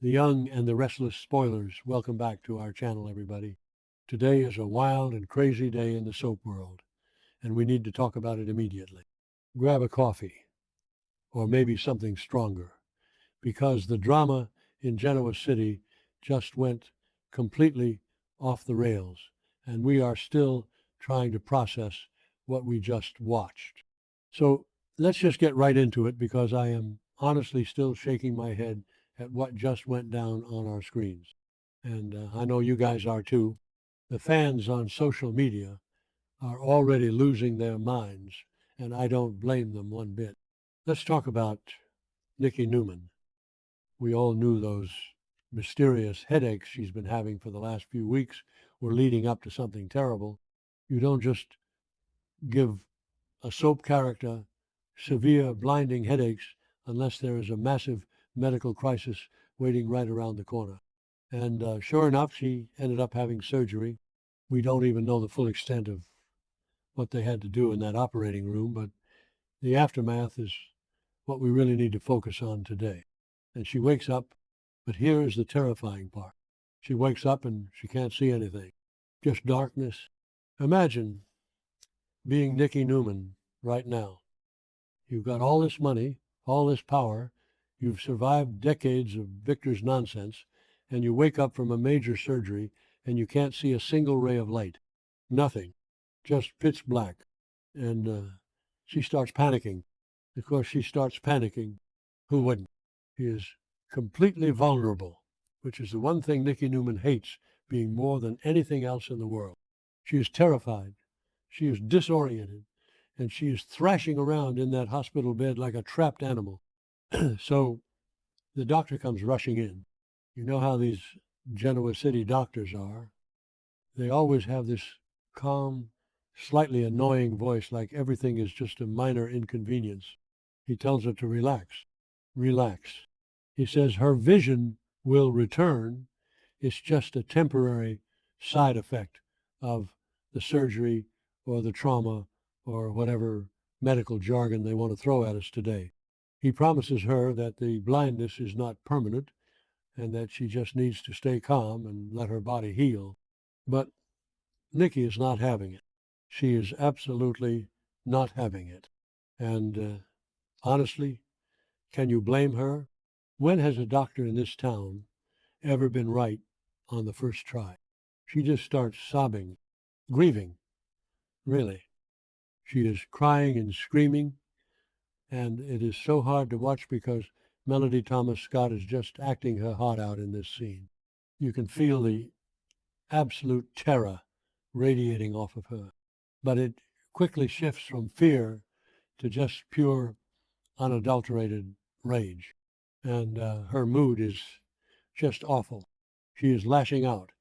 The Young and the Restless spoilers. Welcome back to our channel, everybody. Today is a wild and crazy day in the soap world, and we need to talk about it immediately. Grab a coffee, or maybe something stronger, because the drama in Genoa City just went completely off the rails, and we are still trying to process what we just watched. So let's just get right into it, because I am honestly still shaking my head at what just went down on our screens. And I know you guys are too. The fans on social media are already losing their minds, and I don't blame them one bit. Let's talk about Nikki Newman. We all knew those mysterious headaches she's been having for the last few weeks were leading up to something terrible. You don't just give a soap character severe blinding headaches unless there is a massive medical crisis waiting right around the corner. And sure enough, she ended up having surgery. We don't even know the full extent of what they had to do in that operating room, but the aftermath is what we really need to focus on today. And she wakes up, but here is the terrifying part. She wakes up and she can't see anything, just darkness. Imagine being Nikki Newman right now. You've got all this money, all this power, you've survived decades of Victor's nonsense, and you wake up from a major surgery and you can't see a single ray of light. Nothing. Just pitch black. And she starts panicking. Of course, she starts panicking. Who wouldn't? She is completely vulnerable, which is the one thing Nikki Newman hates being more than anything else in the world. She is terrified. She is disoriented. And she is thrashing around in that hospital bed like a trapped animal. So the doctor comes rushing in. You know how these Genoa City doctors are. They always have this calm, slightly annoying voice, like everything is just a minor inconvenience. He tells her to relax. Relax. He says her vision will return. It's just a temporary side effect of the surgery or the trauma or whatever medical jargon they want to throw at us today. He promises her that the blindness is not permanent and that she just needs to stay calm and let her body heal. But Nikki is not having it. She is absolutely not having it. And honestly, can you blame her? When has a doctor in this town ever been right on the first try? She just starts sobbing, grieving, really. She is crying and screaming, and it is so hard to watch because Melody Thomas Scott is just acting her heart out in this scene. You can feel the absolute terror radiating off of her, but it quickly shifts from fear to just pure, unadulterated rage. And her mood is just awful. She is lashing out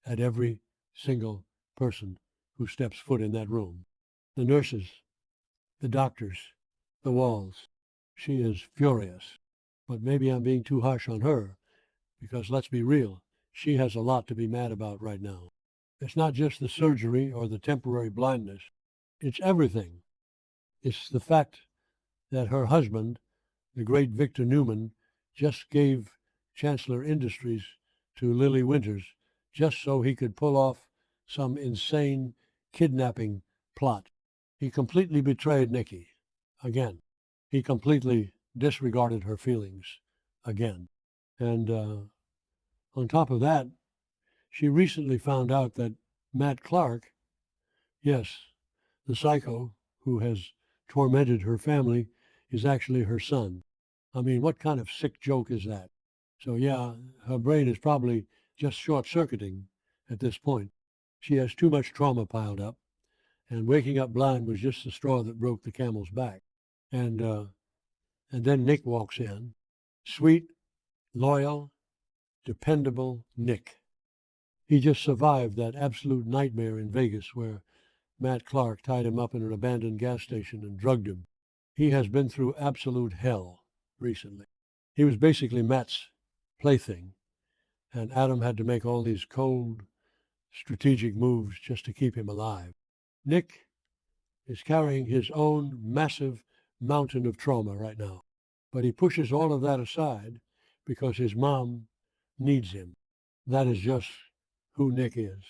at every single person who steps foot in that room. The nurses, the doctors, the walls. She is furious. But maybe I'm being too harsh on her, because let's be real, she has a lot to be mad about right now. It's not just the surgery or the temporary blindness. It's everything. It's the fact that her husband, the great Victor Newman, just gave Chancellor Industries to Lily Winters just so he could pull off some insane kidnapping plot. He completely betrayed Nikki again. He completely disregarded her feelings again. And on top of that, she recently found out that Matt Clark, yes, the psycho who has tormented her family, is actually her son. I mean, what kind of sick joke is that? So yeah, her brain is probably just short-circuiting at this point. She has too much trauma piled up, and waking up blind was just the straw that broke the camel's back. And then Nick walks in, sweet, loyal, dependable Nick. He just survived that absolute nightmare in Vegas where Matt Clark tied him up in an abandoned gas station and drugged him. He has been through absolute hell recently. He was basically Matt's plaything, and Adam had to make all these cold, strategic moves just to keep him alive. Nick is carrying his own massive mountain of trauma right now, but he pushes all of that aside because his mom needs him. That is just who Nick is.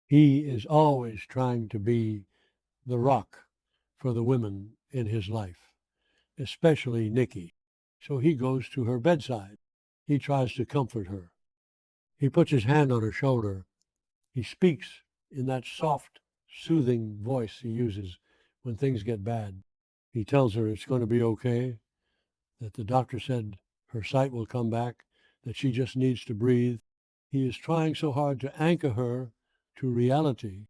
He is always trying to be the rock for the women in his life, especially Nikki. So he goes to her bedside. He tries to comfort her. He puts his hand on her shoulder. He speaks in that soft, soothing voice he uses when things get bad. He tells her it's going to be okay, that the doctor said her sight will come back, that she just needs to breathe. He is trying so hard to anchor her to reality.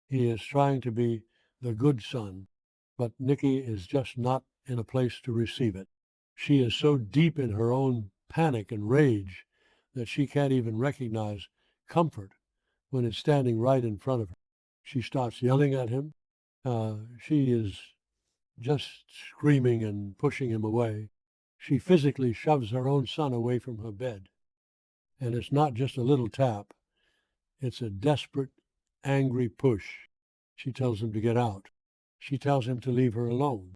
He is trying to be the good son, but Nikki is just not in a place to receive it. She is so deep in her own panic and rage that she can't even recognize comfort when it's standing right in front of her. She starts yelling at him. She is just screaming and pushing him away. She physically shoves her own son away from her bed. And it's not just a little tap, it's a desperate, angry push. She tells him to get out. She tells him to leave her alone.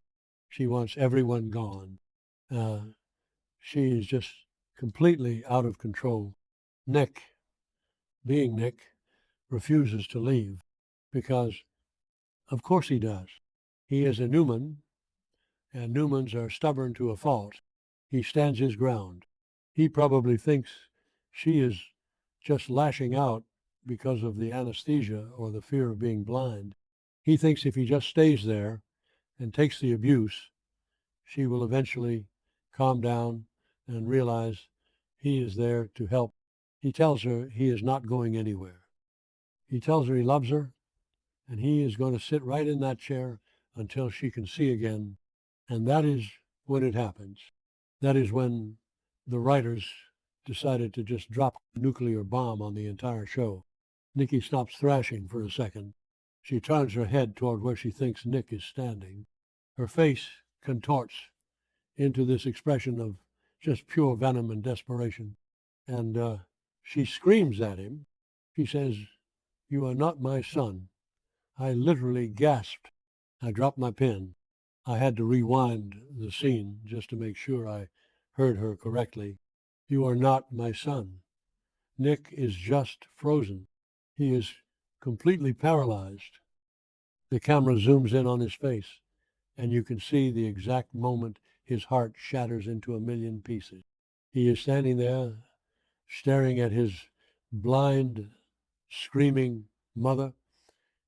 She wants everyone gone. She is just completely out of control. Nick, being Nick, refuses to leave because, of course, he does. He is a Newman, and Newmans are stubborn to a fault. He stands his ground. He probably thinks she is just lashing out because of the anesthesia or the fear of being blind. He thinks if he just stays there and takes the abuse, she will eventually calm down and realize he is there to help. He tells her he is not going anywhere. He tells her he loves her, and he is going to sit right in that chair until she can see again. And that is when it happens. That is when the writers decided to just drop a nuclear bomb on the entire show. Nikki stops thrashing for a second. She turns her head toward where she thinks Nick is standing. Her face contorts into this expression of just pure venom and desperation. And she screams at him. She says, "You are not my son." I literally gasped. I dropped my pen. I had to rewind the scene just to make sure I heard her correctly. "You are not my son." Nick is just frozen. He is completely paralyzed. The camera zooms in on his face, and you can see the exact moment his heart shatters into a million pieces. He is standing there, staring at his blind, screaming mother,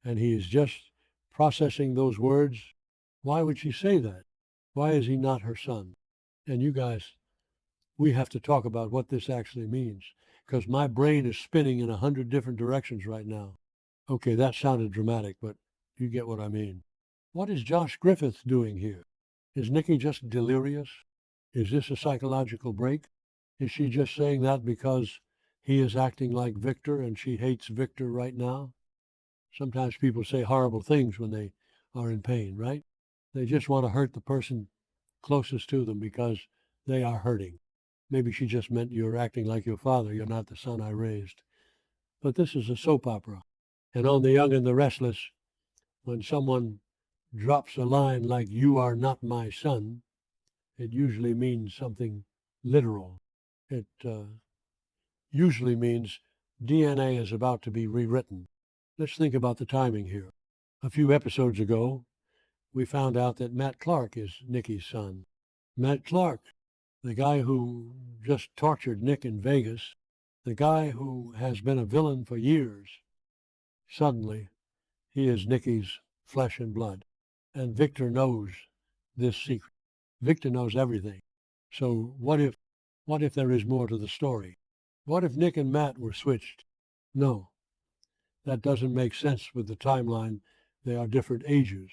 and he is just processing those words. Why would she say that? Why is he not her son? And you guys, we have to talk about what this actually means, because my brain is spinning in 100 different directions right now. Okay, that sounded dramatic, but you get what I mean. What is Josh Griffith doing here? Is Nikki just delirious? Is this a psychological break? Is she just saying that because he is acting like Victor and she hates Victor right now? Sometimes people say horrible things when they are in pain, right? They just want to hurt the person closest to them because they are hurting. Maybe she just meant you're acting like your father. You're not the son I raised. But this is a soap opera. And on The Young and the Restless, when someone drops a line like, "You are not my son," it usually means something literal. It usually means DNA is about to be rewritten. Let's think about the timing here. A few episodes ago, we found out that Matt Clark is Nikki's son. Matt Clark, the guy who just tortured Nick in Vegas, the guy who has been a villain for years. Suddenly, he is Nikki's flesh and blood. And Victor knows this secret. Victor knows everything. So what if there is more to the story? What if Nick and Matt were switched? No, that doesn't make sense with the timeline. They are different ages.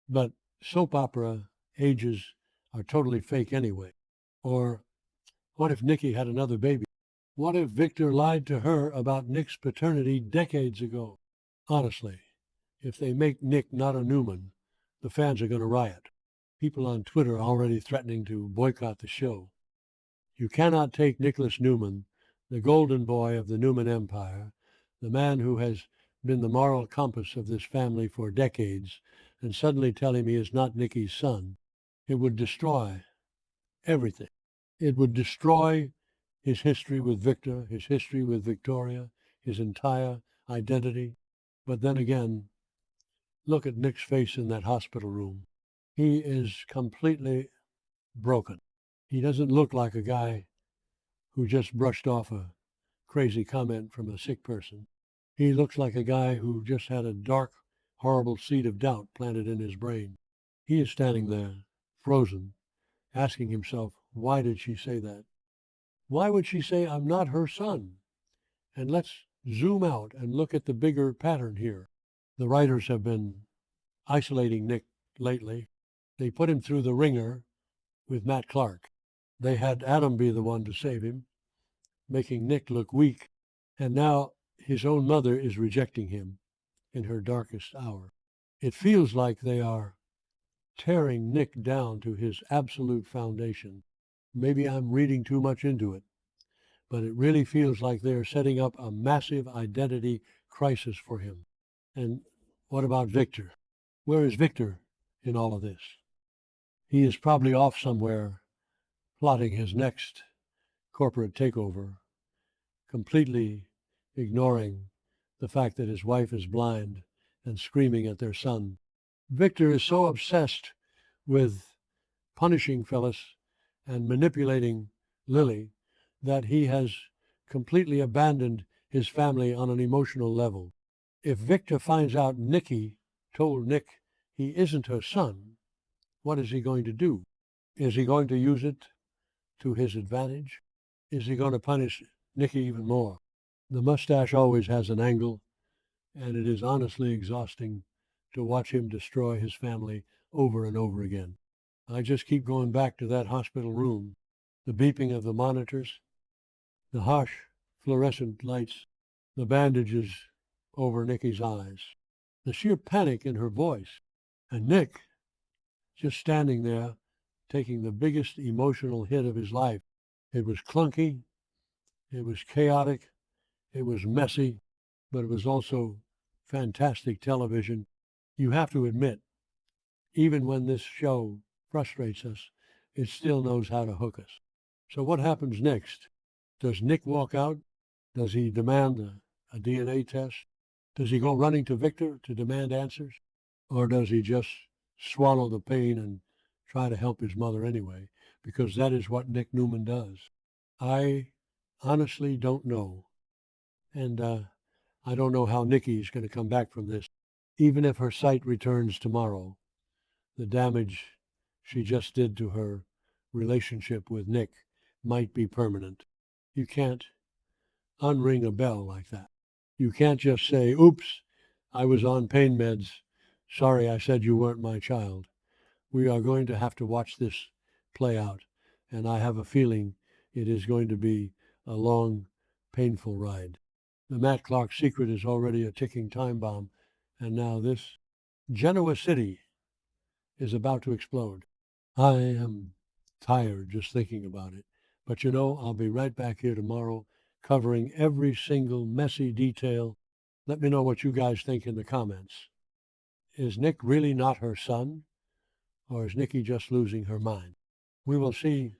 But soap opera ages are totally fake anyway. Or what if Nikki had another baby? What if Victor lied to her about Nick's paternity decades ago? Honestly, if they make Nick not a Newman, the fans are going to riot. People on Twitter are already threatening to boycott the show. You cannot take Nicholas Newman, the golden boy of the Newman Empire, the man who has been the moral compass of this family for decades, and suddenly tell him he is not Nikki's son. It would destroy everything. It would destroy his history with Victor, his history with Victoria, his entire identity. But then again, look at Nick's face in that hospital room. He is completely broken. He doesn't look like a guy who just brushed off a crazy comment from a sick person. He looks like a guy who just had a dark, horrible seed of doubt planted in his brain. He is standing there, frozen, asking himself, why did she say that? Why would she say, I'm not her son? And let's zoom out and look at the bigger pattern here. The writers have been isolating Nick lately. They put him through the ringer with Matt Clark. They had Adam be the one to save him, making Nick look weak. And now his own mother is rejecting him in her darkest hour. It feels like they are tearing Nick down to his absolute foundation. Maybe I'm reading too much into it, but it really feels like they're setting up a massive identity crisis for him. And what about Victor? Where is Victor in all of this? He is probably off somewhere plotting his next corporate takeover, completely ignoring the fact that his wife is blind and screaming at their son. Victor is so obsessed with punishing Phyllis and manipulating Lily that he has completely abandoned his family on an emotional level. If Victor finds out Nikki told Nick he isn't her son, what is he going to do? Is he going to use it to his advantage? Is he going to punish Nikki even more? The mustache always has an angle, and it is honestly exhausting to watch him destroy his family over and over again. I just keep going back to that hospital room, the beeping of the monitors, the harsh fluorescent lights, the bandages over Nikki's eyes, the sheer panic in her voice, and Nick just standing there taking the biggest emotional hit of his life. It was clunky, it was chaotic, it was messy, but it was also fantastic television. You have to admit, even when this show frustrates us, it still knows how to hook us. So what happens next? Does Nick walk out? Does he demand a DNA test? Does he go running to Victor to demand answers? Or does he just swallow the pain and try to help his mother anyway? Because that is what Nick Newman does. I honestly don't know. And I don't know how Nikki is going to come back from this. Even if her sight returns tomorrow, the damage she just did to her relationship with Nick might be permanent. You can't unring a bell like that. You can't just say, oops, I was on pain meds. Sorry, I said you weren't my child. We are going to have to watch this play out, and I have a feeling it is going to be a long, painful ride. The Matt Clark secret is already a ticking time bomb, and now this Genoa City is about to explode. I am tired just thinking about it, but you know, I'll be right back here tomorrow covering every single messy detail. Let me know what you guys think in the comments. Is Nick really not her son? Or is Nikki just losing her mind? We will see